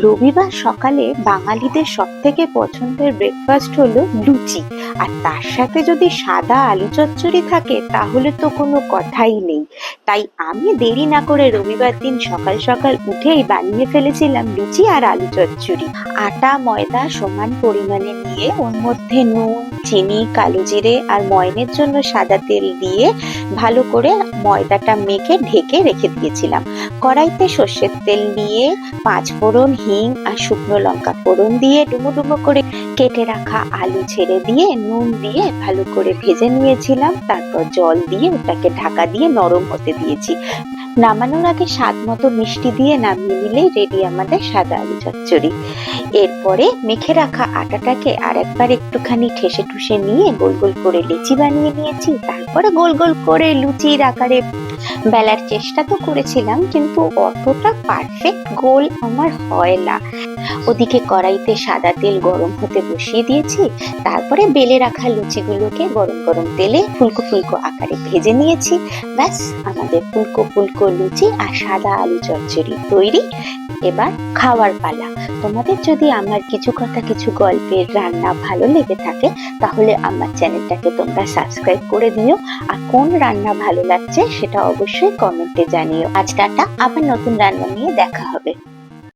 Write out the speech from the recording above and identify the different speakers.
Speaker 1: রবিবার সকালে বাঙালিদের সবথেকে পছন্দের ব্রেকফাস্ট হলো লুচি। আর তার সাথে যদি সাদা আলু চচ্চড়ি থাকে তাহলে তো কোনো কথাই নেই। তাই আমি দেরি না করে রবিবার দিন সকাল সকাল উঠেই বানিয়ে ফেলেছিলাম লুচি আর আলু চচ্চড়ি। আটা ময়দা সমান পরিমাণে নিয়ে ওর মধ্যে নুন, চিনি, কালো জিরে আর ময়নের জন্য সাদা তেল দিয়ে ভালো করে ময়দাটা মেখে ঢেকে রেখে দিয়েছিলাম। কড়াইতে সর্ষের তেল নিয়ে পাঁচফোড়ন, হিং আর শুকনো লঙ্কা ফোড়ন দিয়ে ডুমো ডুমো করে কেটে রাখা আলু ছেড়ে দিয়ে নুন দিয়ে ভালো করে ভেজে নিয়েছিলাম। তারপর জল দিয়ে ওটাকে ঢাকা দিয়ে নরম হতে দিয়েছি। নামানোর আগে স্বাদ মতো মিষ্টি দিয়ে নামিয়ে নিলেই রেডি আমাদের সাদা আলু চচ্চড়ি। এরপরে মেখে রাখা আটাটাকে আর একবার একটুখানি ঠেসে ঠুসে নিয়ে গোল গোল করে লিচি বানিয়ে নিয়েছি। তারপরে গোল গোল করে লুচির আকারে বেলার চেষ্টা তো করেছিলাম, কিন্তু অতটা পারফেক্ট গোল আমার হয় না। ওদিকে কড়াইতে সাদা তেল গরম হতে বসিয়ে দিয়েছি। তারপরে বেলে রাখা লুচিগুলোকে গরম গরম তেলে ফুলকো ফুলকো আকারে ভেজে নিয়েছি। ব্যাস, আমাদের ফুলকো ফুলকো লুচি আর সাদা আলু চচ্চড়ি তৈরি। এবার খাওয়ার পালা। তোমাদের যদি আমার কিছু কথা কিছু গল্পের রান্না ভালো লেগে থাকে তাহলে আমার চ্যানেলটাকে তোমরা সাবস্ক্রাইব করে দিও। আর কোন রান্না ভালো লাগছে সেটা অবশ্যই কমেন্টে জানিও। আজ টাটা, আবার নতুন রান্না নিয়ে দেখা হবে।